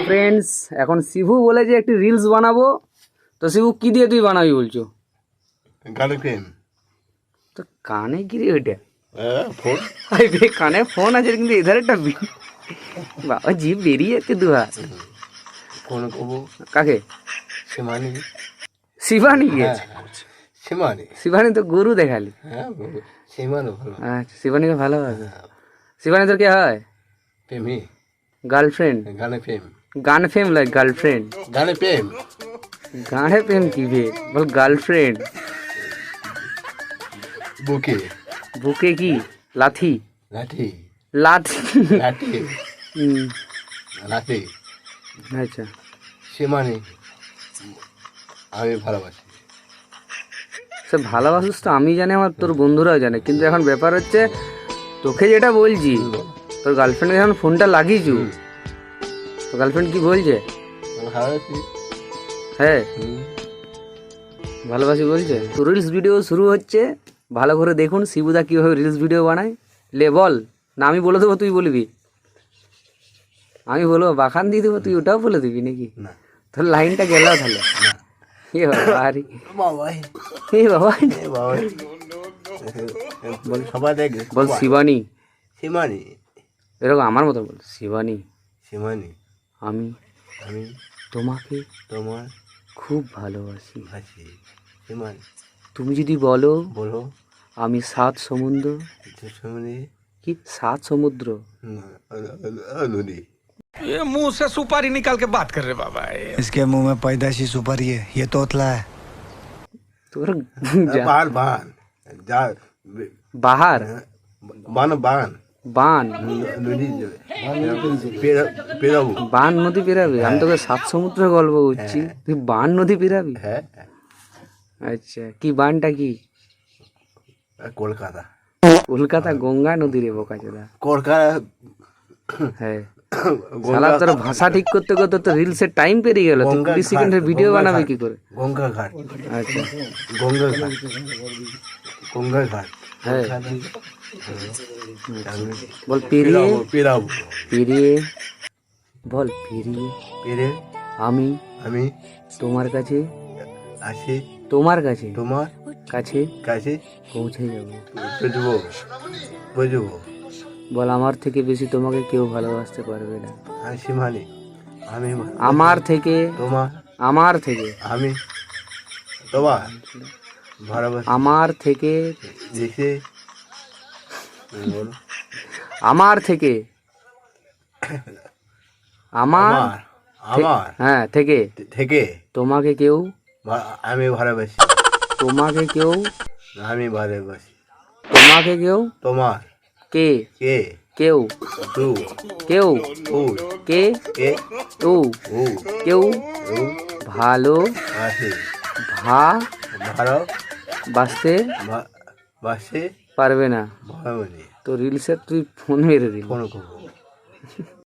Friends, এখন শিবু বলে যে একটি রিলস বানাবো। তো শিবু কি দিয়ে তুই বানাবি বলছো? গানে প্রেম। তো কানে কি রে ওইটা? ফোন। কানে ফোন আছে কিন্তু এধার একটা বাবা জিভ বেরিয়ে যাচ্ছে দুহাত। ফোন করবো কাকে? সীমানি। শিবানী গেছে? সীমানি। শিবানী তো গরু দেখালি। হ্যাঁ সীমানো ভালো। আচ্ছা, শিবানীকে ভালোবাসে। শিবানী তোর কে হয়? প্রেমী। গার্লফ্রেন্ড? গানে প্রেম। গান ফেম লাইক গার্লফ্রেন্ড? গানে প্রেম। গানে প্রেম কি বে? বল গার্লফ্রেন্ড। বুকে। বুকে কি? লাথি? লাঠি। লাথি? লাঠি। লাঠি। আচ্ছা, সীমানি আমি ভালোবাসি। সে ভালোবাসিস তো আমি জানি, আমার তোর বন্ধুরাও জানে, কিন্তু এখন ব্যাপার হচ্ছে তোকে যেটা বলছি, তোর গার্লফ্রেন্ডকে যখন ফোনটা লাগিয়েছু, তো গার্লফ্রেন্ড কি বলছে? ভালোবাসি। হ্যাঁ ভালোবাসি বলছে। তো রিলস ভিডিও শুরু হচ্ছে, ভালো করে দেখুন শিবুদা কীভাবে রিলস ভিডিও বানায়। লে বল, না আমি বলে দেবো তুই বলবি? আমি বলবো বাখান দিয়ে দেবো, তুই ওটাও বলে দিবি নাকি? না। তোর লাইনটা গেল তাহলে। এ বাবা আরে, বাবাই। এ বাবা বাবাই। বল সবাই দেখ। বল শিবানী, সীমানি। এরকম আমার মতো বল। শিবানী, সীমানি আমি আমি তোমাকে তোমার খুব ভালোবাসি। ভাসি। সীমানি তুমি যদি বলো বলো আমি 7 সমুদ্র, সীমানি কি 7 সমুদ্র? নদী। ये मुंह से सुपारी निकाल के बात कर रहे बाबा। इसके मुंह में पैदाशी सुपारी है, ये तोतला है। তোর বান বান যা বাহার বান বান বান নদী পেরাবো। বান নদী পেরাবি? আমি তোকে 7 সমুদ্র গল্প করছি, তুই বান নদী পেরাবি? হ্যাঁ আচ্ছা, কি বানটা কি? কলকাতা। কলকাতা গঙ্গা নদী রে বোকাচোদা। কলকাতা। হ্যাঁ শালা, তোর ভাষা ঠিক করতে করতে তো রিলসের টাইম পেরিয়ে গেল, তুই 20 সেকেন্ডের ভিডিও বানাবি কি করে? গঙ্গা ঘাট। আচ্ছা গঙ্গা ঘাট। গঙ্গা ঘাট। হ্যাঁ বল পেরিয়ে, পেরাবো। পেরিয়ে বল পেরিয়ে পেরে আমি আমি তোমার কাছে, আসি তোমার কাছে, তোমার কাছে কাছে পৌঁছে যাব। বুঝবো বুঝবো। বল আমার থেকে বেশি তোমাকে কেউ ভালোবাসতে পারবে না। আমি সীমানি আমি আমার থেকে, তোমার আমার থেকে, আমি তোমার ভালোবাসি। আমার থেকে, দেখে বলো। আমার থেকে, আমার আমার আমার হ্যাঁ থেকে থেকে তোমাকে কেউ, আমি ভালোবাসি। তোমাকে কেউ, আমি ভালোবাসি। তোমাকে কেউ, তোমার কে কে কেউ, তু কেউ ও কে কে ও ও কেউ ও ভালো আসে ভালো বাসতে বাসে পারবে না। ভালো তো রিলসের তুই ফোন মেরে দিল। ফোন করবো।